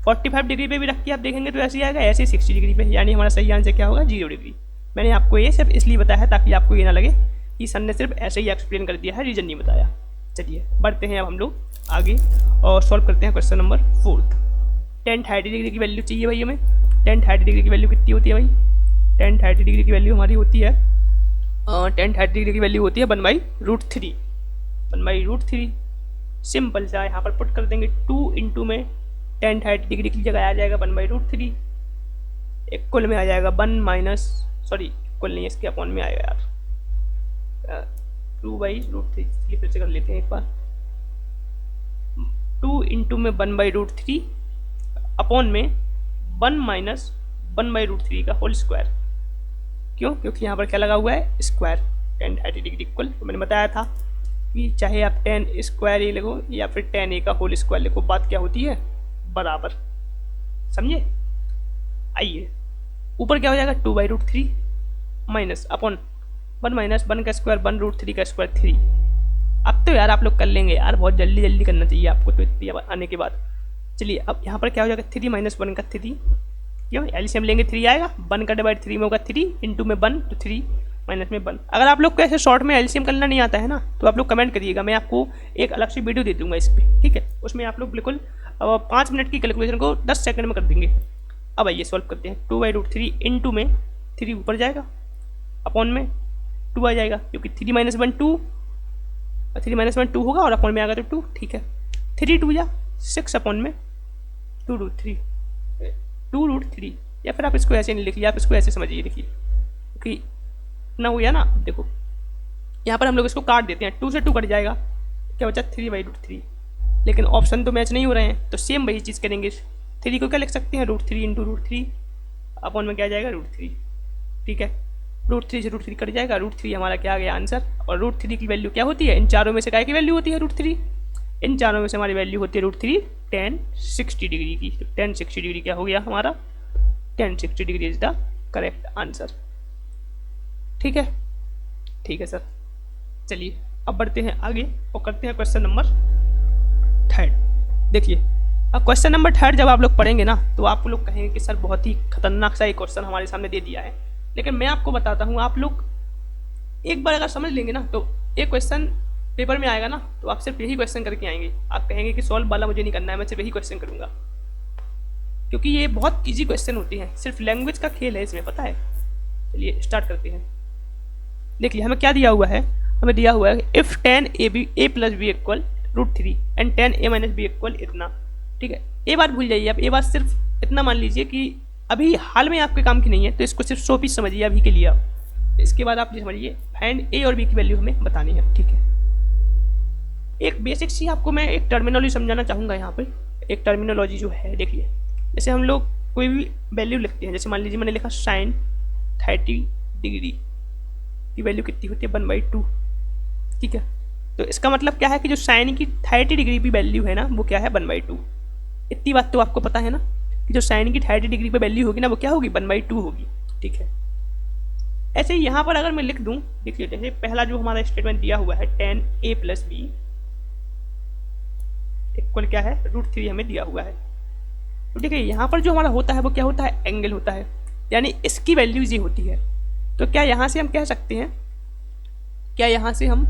A: 45 डिग्री पे भी रख के आप देखेंगे तो ऐसे ही आएगा, ऐसे 60 डिग्री पे, यानी हमारा सही आंसर क्या होगा 0 डिग्री। मैंने आपको ये सिर्फ इसलिए बताया है ताकि आपको ये ना लगे कि सर ने सिर्फ ऐसे ही एक्सप्लेन कर दिया है, रीजन नहीं बताया। चलिए बढ़ते हैं अब हम लोग आगे और सॉल्व करते हैं क्वेश्चन नंबर 4। 10-30 डिग्री की वैल्यू चाहिए भाई हमें। 10-30 डिग्री की वैल्यू कितनी होती है भाई, 10-30 डिग्री की वैल्यू हमारी होती है 10-30 डिग्री की वैल्यू होती है 1/√3, 1/√3। सिंपल सा यहाँ पर पुट कर देंगे, 2 इंटू में 10-30 डिग्री की जगह आ जाएगा 1/√3, इक्वल में आ जाएगा 1 माइनस सॉरी इक्वल नहीं, इसके अपॉन में आएगा यार 2/√3, इसलिए फिर से कर लेते हैं एक बार। 2 इंटू में 1/√3 अपॉन में 1 माइनस 1/√3 का होल स्क्वायर। क्यों, क्योंकि यहाँ पर क्या लगा हुआ है स्क्वायर, 10-30 डिग्री इक्वल। तो मैंने बताया था कि चाहे आप 10 स्क्वायर ए लिखो या फिर 10a का होल स्क्वायर लिखो, बात क्या होती है बराबर, समझे। आइए ऊपर क्या हो जाएगा 2/√3 माइनस अपॉन 1 माइनस 1 का स्क्वायर 1√3 का स्क्वायर 3। अब तो यार आप लोग कर लेंगे यार, बहुत जल्दी जल्दी करना चाहिए आपको तो इतनी आने के बाद। चलिए अब यहाँ पर क्या हो जाएगा 3 माइनस 1 का 3, क्यों एलसीएम लेंगे 3 आएगा, 1 का डिवाइड 3 में होगा 3 इंटू में 1 तो 3, माइनस में 1। अगर आप लोग को ऐसे शॉर्ट में एलसीएम करना नहीं आता है ना, तो आप लोग कमेंट करिएगा, मैं आपको एक अलग से वीडियो दे दूंगा इस पर, ठीक है। उसमें आप लोग बिल्कुल 5 मिनट की कैलकुलेशन को 10 सेकंड में कर देंगे। अब आइए सॉल्व करते हैं। 2/√3 इंटू में 3 ऊपर जाएगा, अपॉन में 2 आ जाएगा, क्योंकि 3 - 1 2, 3 - 1 2 होगा और अपॉन में आएगा तो 2, ठीक है। 3 2 जा 6 अपॉन में 2√3, या फिर आप इसको ऐसे नहीं लिखिए, आप इसको ऐसे समझिए, देखिए क्योंकि इतना हो गया ना। देखो यहाँ पर हम लोग इसको काट देते हैं, 2 से 2 कट जाएगा, क्या बचा 3/√3। लेकिन ऑप्शन तो मैच नहीं हो रहे हैं, तो सेम वही चीज़ करेंगे। 3 को क्या लिख सकते हैं, √3 इंटू √3 अपॉन में क्या आ जाएगा √3, ठीक है। √3 से √3 कट जाएगा, √3 हमारा क्या आ गया आंसर। और √3 की वैल्यू क्या होती है, इन चारों में से क्या की वैल्यू होती है √3, इन चारों में से हमारी वैल्यू होती है √3 tan 60 डिग्री की। तो tan 60 डिग्री क्या हो गया हमारा, tan 60 degree is the correct answer, ठीक है। ठीक है सर, चलिए अब बढ़ते हैं आगे और करते हैं क्वेश्चन नंबर 3। देखिए अब क्वेश्चन नंबर 3 जब आप लोग पढ़ेंगे ना, तो आप लोग कहेंगे कि सर बहुत ही खतरनाक सा एक क्वेश्चन हमारे सामने दे दिया है। लेकिन मैं आपको बताता हूँ, आप लोग एक बार अगर समझ लेंगे ना, तो एक क्वेश्चन पेपर में आएगा ना, तो आप सिर्फ यही क्वेश्चन करके आएंगे। आप कहेंगे कि सॉल्व वाला मुझे नहीं करना है, मैं सिर्फ यही क्वेश्चन करूँगा, क्योंकि ये बहुत ईजी क्वेश्चन होती हैं, सिर्फ लैंग्वेज का खेल है इसमें, पता है। चलिए स्टार्ट करते हैं। देखिए हमें क्या दिया हुआ है, हमें दिया हुआ है if tan a + b equal √3 and tan a - b equal इतना, ठीक है। ये बात भूल जाइए आप, ये बात सिर्फ इतना मान लीजिए कि अभी हाल में आपके काम की नहीं है, तो इसको सिर्फ 100 पीस समझिए अभी के लिए आप। इसके बाद आप ये समझिए फाइंड a और b की वैल्यू हमें बतानी है, ठीक है। एक बेसिक सी आपको मैं एक टर्मिनोलॉजी समझाना चाहूँगा यहाँ पे। एक टर्मिनोलॉजी जो है, देखिए जैसे हम लोग कोई भी वैल्यू लिखते हैं, जैसे मान लीजिए मैंने लिखा sin 30 डिग्री की वैल्यू कितनी होती है 1/2, ठीक है। तो इसका मतलब क्या है कि जो साइन की 30 डिग्री की वैल्यू है ना, वो क्या है 1/2। इतनी बात तो आपको पता है ना कि जो साइन की 30 डिग्री पे वैल्यू होगी ना, वो क्या होगी 1/2 होगी, ठीक है। ऐसे ही यहाँ पर अगर मैं लिख दूँ, देखिए जैसे पहला जो हमारा स्टेटमेंट दिया हुआ है tan a + b इक्वल क्या है √3 हमें दिया हुआ है। तो देखिए यहाँ पर जो हमारा होता है वो क्या होता है, एंगल होता है, यानी इसकी वैल्यू ये होती है। तो क्या यहाँ से हम कह सकते हैं, यहाँ से हम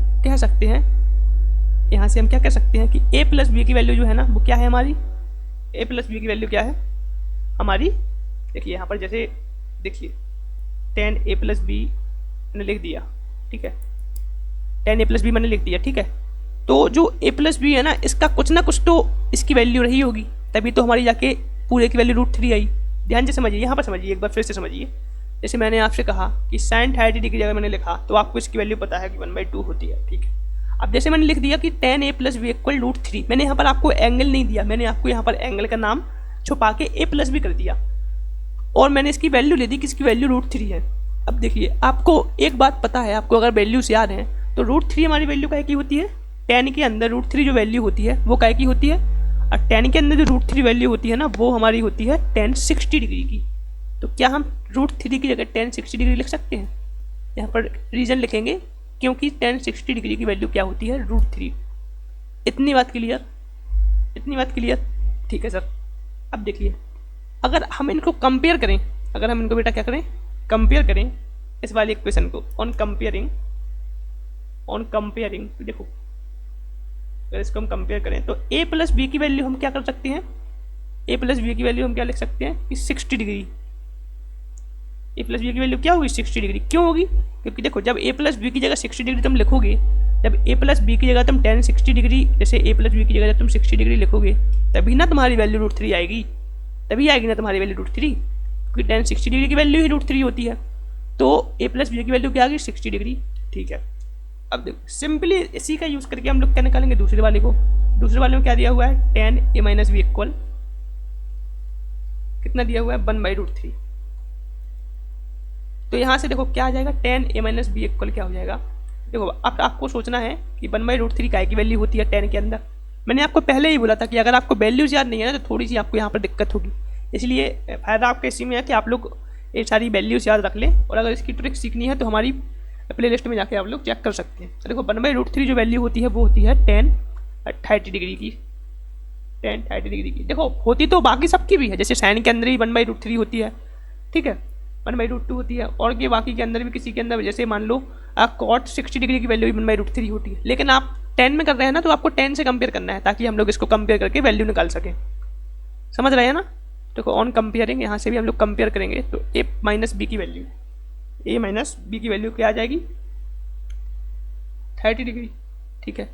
A: क्या कह सकते हैं कि a + b की वैल्यू जो है ना, वो क्या है हमारी, a + b की वैल्यू क्या है हमारी। देखिए यहाँ पर जैसे देखिए tan a + b मैंने लिख दिया, ठीक है, tan a + b मैंने लिख दिया, ठीक है। तो जो a + b है ना, इसका कुछ ना कुछ तो इसकी वैल्यू रही होगी, तभी तो हमारी जाके पूरे की वैल्यू √3 आई। ध्यान से समझिए, यहाँ पर समझिए, एक बार फिर से समझिए। जैसे मैंने आपसे कहा कि sin 30 डिग्री अगर मैंने लिखा, तो आपको इसकी वैल्यू पता है कि 1/2 होती है, ठीक है। अब जैसे मैंने लिख दिया कि tan a + b इक्वल √3, मैंने यहाँ पर आपको एंगल नहीं दिया, मैंने आपको यहाँ पर एंगल का नाम छुपा के a + b कर दिया, और मैंने इसकी वैल्यू ले दी कि इसकी वैल्यू √3 है। अब देखिए आपको एक बात पता है, आपको अगर वैल्यूज याद हैं, तो √3 हमारी वैल्यू काय की होती है, tan के अंदर √3 जो वैल्यू होती है वो काय की होती है, और tan के अंदर जो √3 वैल्यू होती है ना, वो हमारी होती है tan 60 डिग्री की। तो क्या हम √3 की जगह tan 60 डिग्री लिख सकते हैं? यहाँ पर रीज़न लिखेंगे, क्योंकि tan 60 डिग्री की वैल्यू क्या होती है √3। इतनी बात क्लियर, ठीक है सर। अब देखिए अगर हम इनको कंपेयर करें, अगर हम इनको बेटा क्या करें, कंपेयर करें इस वाले इक्वेशन को, ऑन कंपेयरिंग, तो देखो अगर इसको हम कंपेयर करें तो a + b की वैल्यू हम क्या कर सकते हैं, a + b की वैल्यू हम क्या लिख सकते हैं कि 60 डिग्री। a + b की वैल्यू क्या होगी 60 डिग्री। क्यों होगी, क्योंकि देखो जब a + b की जगह 60 डिग्री तुम लिखोगे, जब a + b की जगह तुम tan 60 डिग्री, जैसे a + b की जगह जब तुम 60 डिग्री लिखोगे, तभी ना तुम्हारी वैल्यू √3 आएगी, तभी आएगी ना तुम्हारी वैल्यू √3, क्योंकि tan 60 डिग्री की वैल्यू ही √3 होती है। तो a + b की वैल्यू क्या आ गई 60 डिग्री, ठीक है। अब देखो सिंपली इसी का यूज़ करके हम लोग क्या निकालेंगे, दूसरे वाले को। दूसरे वाले में क्या दिया हुआ है, tan a - b इक्वल कितना दिया हुआ है 1/√3। तो यहाँ से देखो क्या आ जाएगा, tan a - b इक्वल क्या हो जाएगा। देखो अब आपको सोचना है कि 1/√3 काय की वैल्यू होती है tan के अंदर। मैंने आपको पहले ही बोला था कि अगर आपको वैल्यूज याद नहीं है ना, तो थोड़ी सी आपको यहाँ पर दिक्कत होगी। इसलिए फ़ायदा आपके इसी में है कि आप लोग ये सारी वैल्यूज याद रख लें, और अगर इसकी ट्रिक सीखनी है तो हमारी प्ले लिस्ट में जाके आप लोग चेक कर सकते हैं। देखो 1/√3 जो वैल्यू होती है वो होती है tan 30 डिग्री की, देखो होती तो बाकी सबकी भी है, जैसे साइन के अंदर ही 1/√3 होती है, ठीक है। 1/√2 होती है, और ये बाकी के अंदर भी किसी के अंदर जैसे मान लो कॉट 60 डिग्री की वैल्यू 1/√3 होती है, लेकिन आप 10 में कर रहे हैं ना, तो आपको 10 से कंपेयर करना है ताकि हम लोग इसको कंपेयर करके वैल्यू निकाल सकें। समझ रहे हैं ना? देखो ऑन कंपेयरिंग, यहाँ से भी हम लोग कंपेयर करेंगे तो a माइनस बी की वैल्यू, a माइनस बी की वैल्यू क्या आ जाएगी 30 डिग्री। ठीक है,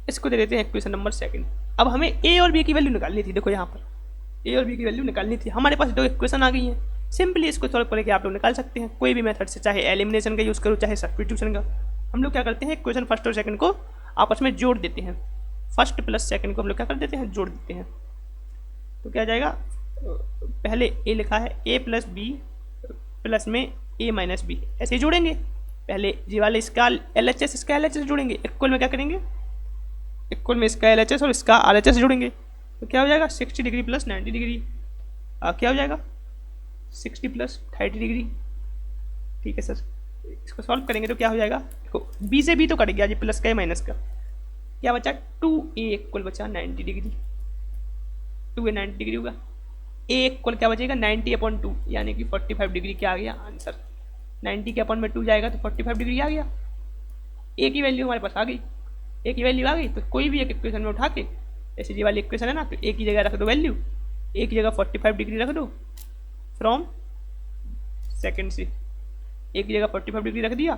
A: इसको दे देते हैं इक्वेशन नंबर सेकंड। अब हमें a और b की वैल्यू निकालनी थी। देखो यहाँ पर a और b की वैल्यू निकालनी थी, हमारे पास दो इक्वेशन आ गई हैं। सिंपली इसको सॉल्व करके आप लोग निकाल सकते हैं कोई भी मेथड से, चाहे एलिमिनेशन का यूज़ करो चाहे सब्स्टिट्यूशन का। हम लोग क्या करते हैं, इक्वेशन फर्स्ट और सेकंड को आपस में जोड़ देते हैं, फर्स्ट प्लस सेकंड को हम लोग क्या कर देते हैं, जोड़ देते हैं। तो क्या जाएगा, पहले a लिखा है a प्लस बी प्लस में a माइनस बी, ऐसे ही जोड़ेंगे। पहले ये वाले इसका LHS इसका LHS जोड़ेंगे, इक्वल में क्या करेंगे, इक्वल में इसका LHS और इसका RHS जोड़ेंगे। तो क्या हो जाएगा 60 डिग्री प्लस 90 डिग्री, क्या हो जाएगा 60 प्लस 30 डिग्री। ठीक है सर, इसको सॉल्व करेंगे तो क्या हो जाएगा, देखो b से b तो कट गया, ये प्लस का है माइनस का, क्या बचा 2a इक्वल बचा 90 डिग्री, 2a 90 डिग्री होगा, a इक्वल क्या बचेगा 90/2 यानी कि 45 डिग्री क्या आ गया आंसर। 90 के अपॉन में 2 जाएगा तो 45 डिग्री आ गया। a की वैल्यू हमारे पास आ गई, a की वैल्यू आ गई तो कोई भी एक इक्वेशन में उठा के, जैसे ये वाली इक्वेशन है ना, तो a की जगह रख दो वैल्यू, a की जगह 45 डिग्री रख दो फ्रॉम सेकंड से, a की जगह 45 डिग्री रख दिया,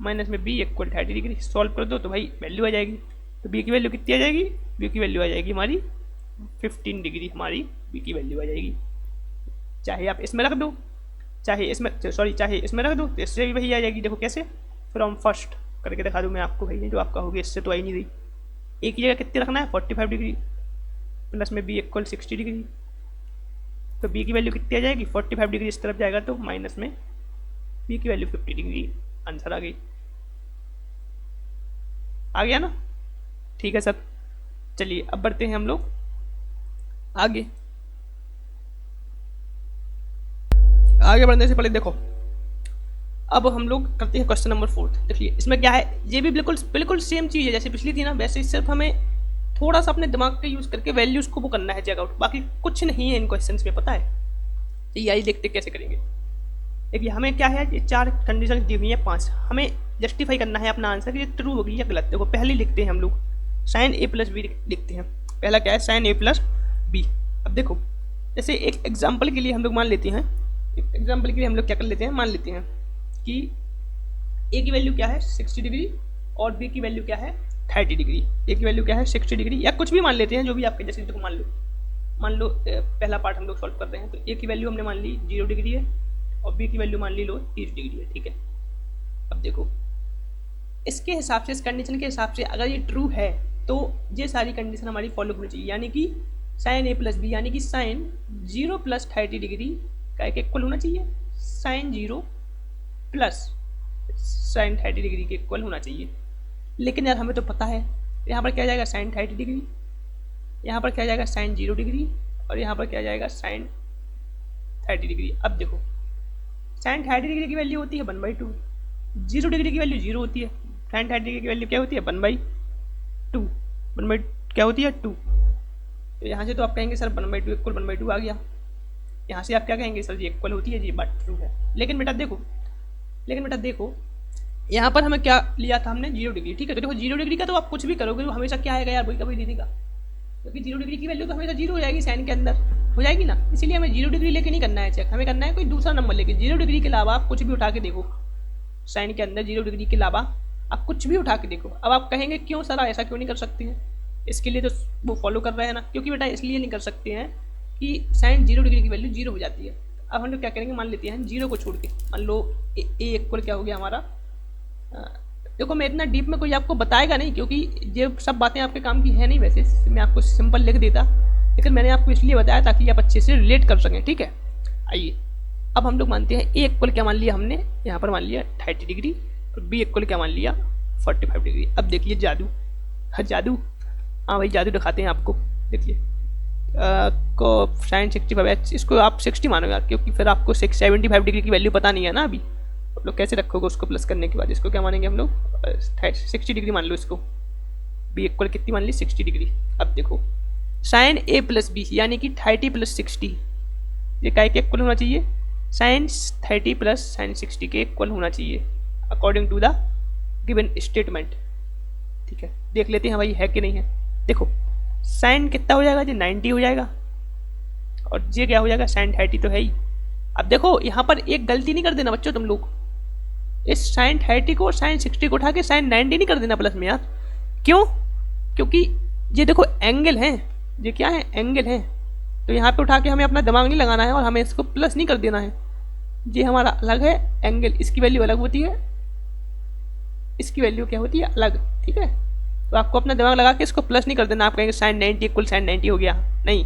A: माइनस में b इक्वल 30 डिग्री, सॉल्व कर दो तो भाई वैल्यू आ जाएगी। तो b की वैल्यू कितनी आ जाएगी, b की वैल्यू आ जाएगी हमारी 15 डिग्री, हमारी b की वैल्यू आ जाएगी। चाहे आप इसमें रख दो, चाहे इसमें चाहे इसमें रख दो, तो इससे भी वही आ जाएगी। देखो कैसे, फ्रॉम फर्स्ट करके दिखा दूँ मैं आपको भाई, जो आपका होगी इससे तो आई नहीं रही। a की जगह कितने रखना है 45 डिग्री प्लस में b इक्वल 60 डिग्री, तो b की वैल्यू कितनी आ जाएगी 45 डिग्री इस तरफ जाएगा तो माइनस में b की वैल्यू 50 डिग्री, आंसर आ गई। आ गया ना? ठीक है सर, चलिए अब बढ़ते हैं हम लोग आगे। आगे बढ़ने से पहले देखो, अब हम लोग करते हैं क्वेश्चन नंबर 4। देखिए इसमें क्या है, ये भी बिल्कुल सेम चीज़ है जैसे पिछली थी ना, वैसे सिर्फ हमें थोड़ा सा अपने दिमाग का यूज़ करके वैल्यूज़ को वो करना है चेक आउट, बाकी कुछ नहीं है इन क्वेश्चंस में, पता है। तो ये देखते कैसे करेंगे। देखिए हमें क्या है, ये 4 कंडीशन दी हुई है 5, हमें जस्टिफाई करना है अपना आंसर कि ये ट्रू होगी या गलत। देखो पहले लिखते हैं हम लोग साइन a प्लस बी लिखते हैं। पहला क्या है, साइन a प्लस बी। अब देखो जैसे एक एग्जाम्पल के लिए हम लोग मान लेते हैं, एक एग्जाम्पल के लिए हम लोग क्या कर लेते हैं, मान लेते हैं कि a की वैल्यू क्या है 60 डिग्री और b की वैल्यू क्या है 30 डिग्री। a की वैल्यू क्या है 60 डिग्री, या कुछ भी मान लेते हैं जो भी आपके जैसे। देखो मान लो पहला पार्ट हम लोग सॉल्व कर रहे हैं, तो a की वैल्यू हमने मान ली 0 डिग्री है और b की वैल्यू मान ली लो 30 डिग्री है। ठीक है, अब देखो इसके हिसाब से, इस कंडीशन के हिसाब से अगर ये ट्रू है तो ये सारी कंडीशन हमारी फॉलो होनी चाहिए, यानी कि साइन a प्लस बी यानी कि साइन 0 प्लस 30 डिग्री का एक इक्वल होना चाहिए, साइन 0 प्लस साइन 30 डिग्री के इक्वल होना चाहिए। लेकिन यार हमें तो पता है यहाँ पर क्या जाएगा साइन 30 डिग्री, यहाँ पर क्या जाएगा साइन 0 डिग्री और यहाँ पर क्या जाएगा साइन 30 डिग्री। अब देखो साइन 30 डिग्री की वैल्यू होती है 1/2, 0 डिग्री की वैल्यू 0 होती है, साइन 30 डिग्री की वैल्यू क्या होती है 1/2, क्या होती है 2। तो यहाँ से तो आप कहेंगे सर 1/2 इक्वल 1/2 आ गया, यहाँ से आप क्या कहेंगे सर ये इक्वल होती है जी, बात ट्रू है। लेकिन बेटा देखो यहाँ पर हमें क्या लिया था हमने 0 डिग्री। ठीक है, तो देखो 0 डिग्री का तो आप कुछ भी करोगे वो हमेशा क्या आएगा यार, वही का वही दे देगा, क्योंकि 0 डिग्री की वैल्यू तो हमेशा 0 हो जाएगी, साइन के अंदर हो जाएगी ना। इसीलिए हमें 0 डिग्री लेके नहीं करना है चेक, हमें करना है कोई दूसरा नंबर लेके। 0 डिग्री के अलावा आप कुछ भी उठा के देखो, साइन के अंदर 0 डिग्री के अलावा आप कुछ भी उठा के देखो। अब आप कहेंगे क्यों सर ऐसा क्यों नहीं कर सकते हैं, इसके लिए तो वो फॉलो कर रहे हैं ना, क्योंकि बेटा इसलिए नहीं कर सकते हैं कि साइन 0 डिग्री की वैल्यू 0 हो जाती है। अब हम लोग क्या करेंगे, मान लेते हैं 0 को छोड़ के, मान लो a इक्वल क्या हो गया हमारा। देखो मैं इतना डीप में कोई आपको बताएगा नहीं, क्योंकि ये सब बातें आपके काम की है नहीं, वैसे मैं आपको सिंपल लिख देता, लेकिन मैंने आपको इसलिए बताया ताकि आप अच्छे से रिलेट कर सकें। ठीक है, आइए अब हम लोग मानते हैं a इक्वल क्या मान लिया हमने, यहाँ पर मान लिया 30 डिग्री और b इक्वल क्या मान लिया 45 डिग्री। अब देखिए जादू, जादू, हाँ भाई जादू दिखाते हैं आपको। देखिए को साइन 65, इसको आप 60 मानो यार, क्योंकि फिर आपको 75 डिग्री की वैल्यू पता नहीं है ना अभी। आप लोग कैसे रखोगे उसको प्लस करने के बाद, इसको क्या मानेंगे हम लोग 60 डिग्री मान लो इसको, b इक्वल कितनी मान ली 60 डिग्री। अब देखो साइन a प्लस बी यानी कि 30 प्लस 60, ये क्या के इक्वल होना चाहिए साइन 30 प्लस साइन 60 के इक्वल होना चाहिए according to the given statement. ठीक है, देख लेते हैं भाई है कि नहीं है। देखो साइन कितना हो जाएगा जी 90 हो जाएगा, और ये क्या हो जाएगा साइन 30 तो है ही। अब देखो यहाँ पर एक गलती नहीं कर देना बच्चों तुम लोग, इस साइन 30 को और साइन 60 को उठा के साइन 90 नहीं कर देना प्लस में यार। क्यों? क्योंकि ये देखो एंगल है, ये क्या है एंगल है, तो यहाँ पे उठा के हमें अपना दिमाग नहीं लगाना है और हमें इसको प्लस नहीं कर देना है। ये हमारा अलग है एंगल, इसकी वैल्यू अलग होती है, इसकी वैल्यू क्या होती है अलग। ठीक है, तो आपको अपना दिमाग लगा के इसको प्लस नहीं कर देना। आप कहेंगे साइन 90 इक्वल साइन 90 हो गया, नहीं।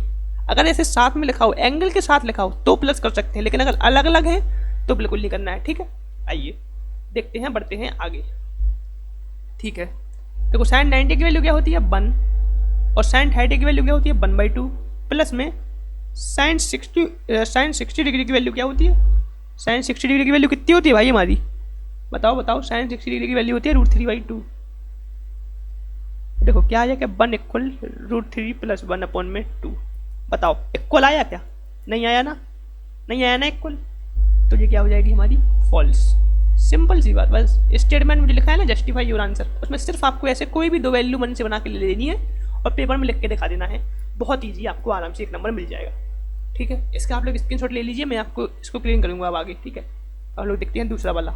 A: अगर ऐसे साथ में लिखा हो, एंगल के साथ लिखा हो तो प्लस कर सकते हैं, लेकिन अगर अलग अलग है तो बिल्कुल नहीं करना है। ठीक है, आइए देखते हैं, बढ़ते हैं आगे। ठीक है, देखो साइन 90 की वैल्यू क्या होती है 1, और साइन 30 की वैल्यू क्या होती है 1/2, प्लस में साइन 60 डिग्री की वैल्यू क्या होती है, साइन 60 डिग्री की वैल्यू कितनी होती है भाई हमारी, बताओ बताओ। साइन 60 डिग्री की वैल्यू होती है √3/2। देखो क्या आ जाएगा 1 इक्वल √3 प्लस 1/2। बताओ इक्वल आया क्या? नहीं आया ना, नहीं आया ना इक्वल, तो ये क्या हो जाएगी हमारी फॉल्स। सिंपल सी बात, बस स्टेटमेंट में जो लिखा है ना जस्टिफाई योर आंसर, उसमें सिर्फ आपको ऐसे कोई भी दो वैल्यू मन से बना के ले लेनी है और पेपर में लिख के दिखा देना है। बहुत ईजी, आपको आराम से 1 नंबर मिल जाएगा। ठीक है, इसका आप लोग स्क्रीनशॉट ले लीजिए, मैं आपको इसको क्लीन करूँगा अब आगे। ठीक है, अब लोग देखते हैं दूसरा वाला।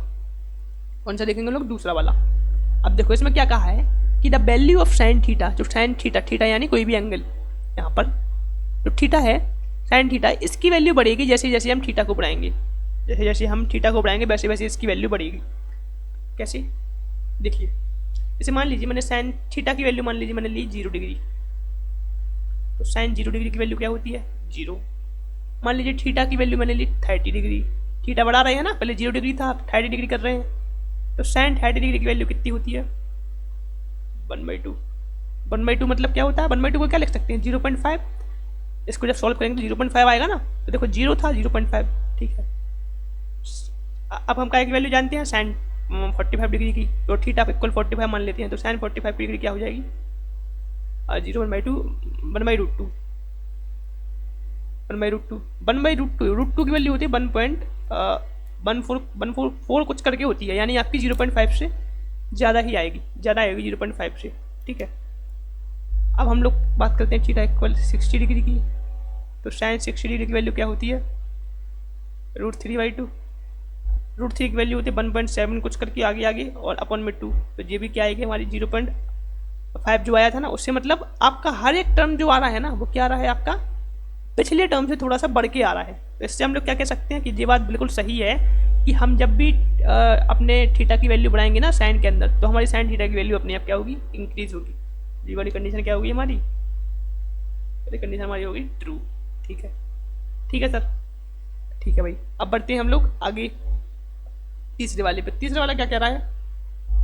A: कौन सा देखेंगे लोग? दूसरा वाला। अब देखो इसमें क्या कहा है कि the value of sine theta, जो साइन थीटा यानी कोई भी एंगल, यहाँ पर जो थीटा है साइन थीटा, इसकी वैल्यू बढ़ेगी जैसे जैसे हम थीटा को बढ़ाएंगे। जैसे जैसे हम थीटा को बढ़ाएंगे वैसे वैसे इसकी वैल्यू बढ़ेगी। कैसे? देखिए, जैसे मान लीजिए मैंने साइन थीटा की वैल्यू मान लीजिए मैंने ली 0 डिग्री, तो साइन 0 डिग्री की वैल्यू क्या होती है 0। मान लीजिए थीटा की वैल्यू मैंने ली 30 डिग्री, थीटा बढ़ा रहे हैं ना, पहले 0 डिग्री था, अब 30 डिग्री कर रहे हैं, तो साइन 30 डिग्री की वैल्यू कितनी होती है 1/2। 1/2 मतलब क्या होता है? 1/2 को क्या लिख सकते हैं 0.5। इसको जब सॉल्व करेंगे तो 0.5 आएगा ना, तो देखो 0 था 0.5। ठीक है, अब हम क्या की वैल्यू जानते हैं साइन 45 डिग्री की, तो थीटा इक्वल 45 मान लेते हैं, तो साइन 45 डिग्री क्या हो जाएगी 0/2 1/√2 √2 की वैल्यू होती है 1.14 कुछ करके होती है, यानी आपकी 0.5 से ज़्यादा ही आएगी, ज़्यादा आएगी 0.5 से। ठीक है, अब हम लोग बात करते हैं थीटा इक्वल 60 डिग्री की, तो साइन 60 डिग्री की वैल्यू क्या होती है √3/2। √3 की वैल्यू होती है 1.7 कुछ करके आगे आगे, और अपन में 2, तो ये भी क्या आएगी हमारी 0.5 जो आया था ना, उससे मतलब आपका हर एक टर्म जो आ रहा है ना वो क्या आ रहा है आपका पिछले टर्म से थोड़ा सा बढ़ के आ रहा है। तो इससे हम लोग क्या कह सकते हैं कि ये बात बिल्कुल सही है कि हम जब भी अपने थीटा की वैल्यू बढ़ाएंगे ना साइन के अंदर, तो हमारी साइन थीटा की वैल्यू अपने आप क्या होगी इंक्रीज होगी। ये वाली कंडीशन क्या होगी हमारी, कंडीशन हमारी होगी ट्रू। ठीक है, ठीक है सर, ठीक है भाई। अब बढ़ते हैं हम लोग आगे तीसरे वाले पे। तीसरा वाला क्या कह रहा है,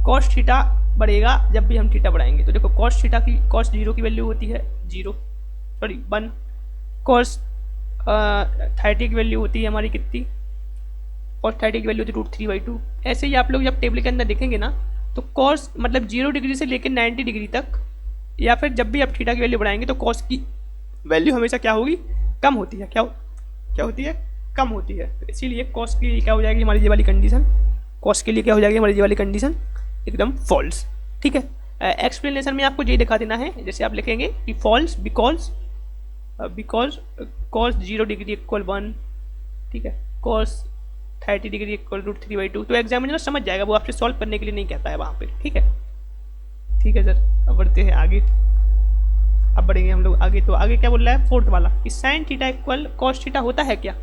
A: कॉस थीटा बढ़ेगा जब भी हम थीटा बढ़ाएंगे। तो देखो कॉस थीटा की कॉस 0 की वैल्यू होती है 1, कॉस 30 की वैल्यू होती है हमारी कितनी, कॉस 30 की वैल्यू होती है √3/2। ऐसे ही आप लोग जब टेबल के अंदर देखेंगे ना, तो कॉस मतलब 0 डिग्री से लेकर 90 डिग्री तक, या फिर जब भी आप थीटा की वैल्यू बढ़ाएंगे तो कॉस की वैल्यू हमेशा क्या होगी कम होती है। क्या होती है कम होती है। तो इसीलिए कॉस के लिए क्या हो जाएगी हमारी ये वाली कंडीशन, कॉस के लिए क्या हो जाएगी हमारी ये वाली कंडीशन एकदम फॉल्स। ठीक है, एक्सप्लेनेशन में आपको ये दिखा देना है, जैसे आप लिखेंगे कि false because cos 0 degree equal 1। ठीक है, कॉस 30 डिग्री इक्वल √3/2। तो एग्जामिनर समझ जाएगा, वो आपसे सॉल्व करने के लिए नहीं कहता है वहाँ पे। ठीक है, ठीक है सर। अब बढ़ते हैं आगे, अब बढ़ेंगे हम लोग आगे। तो आगे क्या बोल रहा है फोर्थ वाला कि sine theta equal cos theta होता है क्या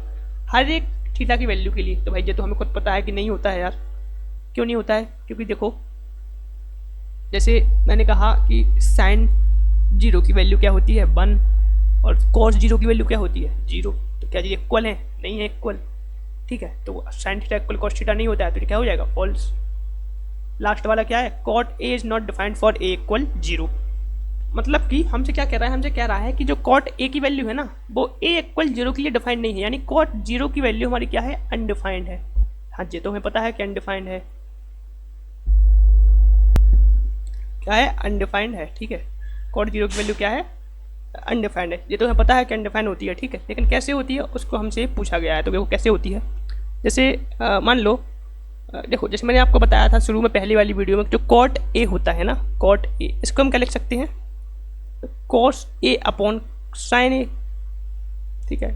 A: हर एक थीटा की वैल्यू के लिए। तो भाई ये तो हमें खुद पता है कि नहीं होता है यार। क्यों नहीं होता है? क्योंकि देखो जैसे मैंने कहा कि साइन 0 की वैल्यू क्या होती है 1 और कॉस 0 की वैल्यू क्या होती है 0। तो क्या ये इक्वल है? नहीं है इक्वल। ठीक है, तो sine theta equal cos theta नहीं होता है, तो क्या हो जाएगा फॉल्स। लास्ट वाला क्या है, cot A is not defined for A equal 0। मतलब कि हमसे क्या कह रहा है, हमसे कह रहा है कि जो कॉट ए की वैल्यू है ना वो ए इक्वल 0 के लिए डिफाइंड नहीं है, यानी कॉट 0 की वैल्यू हमारी क्या है अनडिफाइंड है। हाँ ये तो हमें पता है कि अनडिफाइंड है, क्या है अनडिफाइंड है। ठीक है, कॉट 0 की वैल्यू क्या है अनडिफाइंड है, ये तो हमें पता है कि अनडिफाइंड होती है। ठीक है, लेकिन कैसे होती है उसको हमसे पूछा गया है। तो देखो कैसे होती है, जैसे मान लो देखो, जैसे मैंने आपको बताया था शुरू में पहली वाली वीडियो में, जो कॉट ए होता है ना, कॉट ए, इसको हम क्या लिख सकते हैं, कॉस ए अपॉन साइन ए, ठीक है।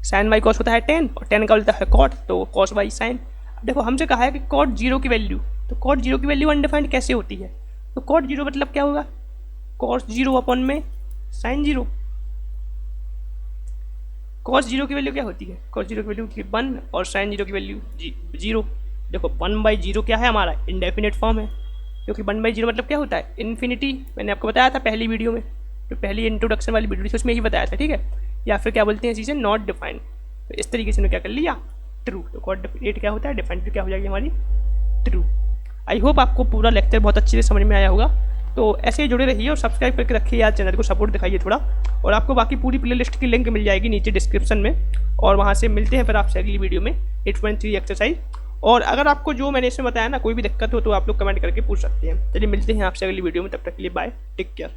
A: साइन बाई कॉस होता है 10 और 10 का होता है कॉट, तो कॉस बाई साइन। अब देखो हमसे कहा है कि कॉट जीरो की वैल्यू, तो कॉट जीरो की वैल्यू अनडिफाइंड कैसे होती है, तो कॉट जीरो मतलब क्या होगा, कॉस जीरो अपॉन में साइन जीरो। कॉस जीरो की वैल्यू क्या होती है, कॉस जीरो की वैल्यू 1 और साइन जीरो की वैल्यू 0। देखो 1/0 क्या है हमारा, इंडेफिनेट फॉर्म है, क्योंकि 1/0 मतलब क्या होता है, इन्फिनिटी। मैंने आपको बताया था पहली वीडियो में, जो पहली इंट्रोडक्शन वाली वीडियो थी उसमें ही बताया था, ठीक है। या फिर क्या बोलते हैं चीज़ें, नॉट डिफाइंड। तो इस तरीके से हमने क्या कर लिया, ट्रू। तो कॉट एट क्या होता है, डिफाइंड क्या हो जाएगी हमारी, ट्रू। आई होप आपको पूरा लेक्चर बहुत अच्छे से समझ में आया होगा। तो ऐसे ही जुड़े रहिए और सब्सक्राइब करके रखिए यार, चैनल को सपोर्ट दिखाइए थोड़ा। और आपको बाकी पूरी प्लेलिस्ट की लिंक मिल जाएगी नीचे डिस्क्रिप्शन में, और वहाँ से मिलते हैं फिर आपसे अगली वीडियो में 8.3 एक्सरसाइज। और अगर आपको जो मैंने इसमें बताया ना कोई भी दिक्कत हो तो आप लोग कमेंट करके पूछ सकते हैं। चलिए मिलते हैं आपसे अगली वीडियो में, तब तक के लिए बाय, टेक केयर।